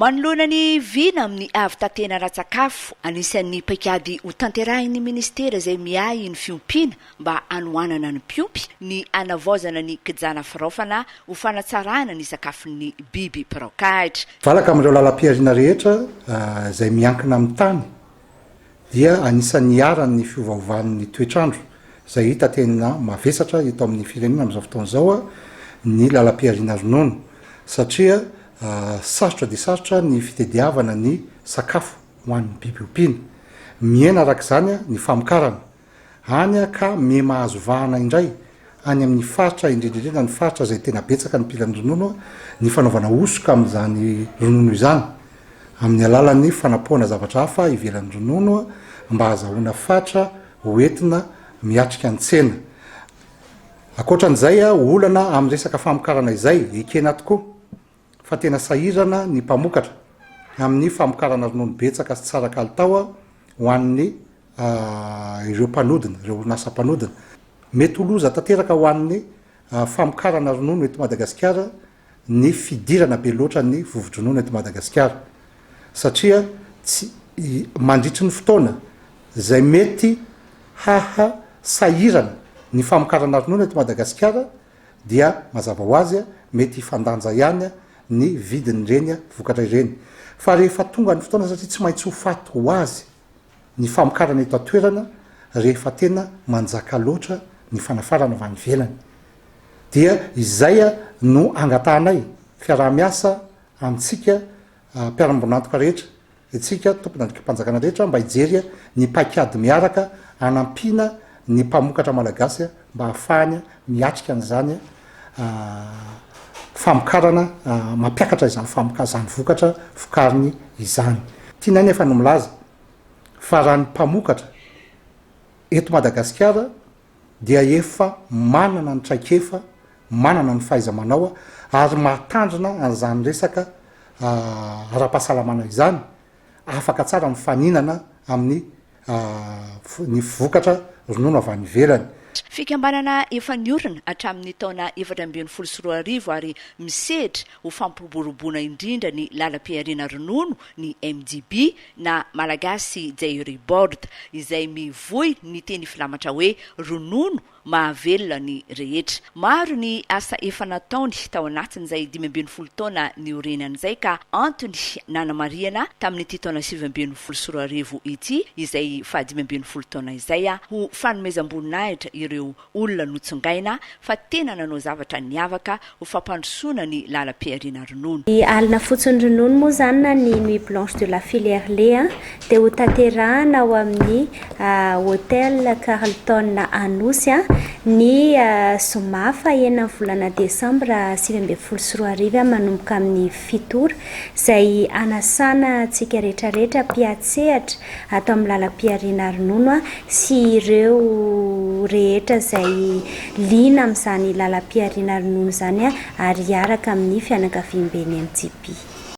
Manoloana ny vina amin'ny avy tatena ratsakafo anisan'ny paikady ho tanterahin'ny ministera izay miahy ny fiompiana mba hanoanana ny mpiompy ny anavaozana ny kijana firaofana ho fanatsarana ny sakafon'ny biby pirokahitra. Valaka amin'ireo lalam-piariana rehetra izay miankina amin'ny tany dia anisan'ny aran'ny fiovaovan'ny toetrandro izay hita tena mavesatra eto amin'ny firenena amin'izao fotoana izao ny lalam-piariana ronono satria sarotra dia sarotra ny fitediavana ny sakafo ho an'ny biby ompiana. Miaina arak'izany ny famokarana hany ka mahazo vahana indray any amin'ny faritra indrindrindrina ny faritra izay tena betsaka ny mpilan'ny ronono ny fanaovana osoka amin'izany ronono izany amin'ny alalan'ny fanapoana zavatra hafa ivelan'ny ronono mba hahazahoana fatra hoentina miatrika ny tsena. Ankoatran'izay olana amin'ny resaka famokarana izay ekena tokoa fa tena sahirana ny mpamokatra amin'ny famokarana ronono betsaka sy tsara kalitao ho an'ny ireo mpanodina, ireo orinasa mpanodina. Mety ho loza tanteraka ho an'ny famokarana ronono eto Madagasikara ny fidirana be loatra ny vovo-dronono eto Madagasikara satria tsy mandritry ny fotoana izay mety sahirana ny famokarana ronono eto Madagasikara dia mazava ho azy mety hifandanja ihany ny vidiny ireny vokatra ireny. Fa rehefa tonga ny fotoana satria tsy maintsy ho faty ho azy ny famokarana eto an-toerana rehefa tena manjaka loatra ny fanafarana avy any ivelany. Dia izay no angatahanay fiaraha-miasa amintsika mpiara-mibonantoka rehetra, itsika tompona andrikampanjakana rehetra mba hijery ny paikady miaraka hanampiana ny mpamokatra malagasy mba hahafahany miatrika an'izany famokarana mampiakatra izany famokazany vokatra vokariny izany. Tiana nefa no milaza fa raha ny mpamokatra eto Madagasikara dia efa manana ny traikefa, manana ny fahaiza-manao ary mahatandrina an'izany resaka ara-pahasalamana izany afaka tsara mifaninana amin'ny ny vokatra ronono avy any ivelany. Fikambanana efa niorina hatramin'ny taona 2014 ary misehatra ho fampiroboroboana indrindra ny lalam-piariana ronono ny MDB na malagasy Dairy Board izay mivohy ny teny filamatra hoe ronono mahavelona ny rehetra. Maro ny asa efa nataony tao anatin'izay 20 taona niorenan'izay ka antony nanamariana tamin'ity taona 2014 ity izay fa 20 taona izay ho fanomezam-boninahitra ireo olona notsongaina fa tena nanao zavatra niavaka ho fampandrosoana ny lalam-piariana ronono. Ny alina fotsiny ronono moa zany na ny Nuit Blanche de la Filière Lait dia ho tanterahana ao amin'ny hôtel Carlton Anosy ny Somafa enina volana Desambra 2014 manomboka amin'ny 7 ora izay anasana antsika rehetrarehetra mpiatsehatra ato amin'ny lalam-piariana ronono sy ireo rehetra izay liana amin'izany lalam-piariana ronono izany ary hiaraka amin'ny fianakaviam-beny MDB.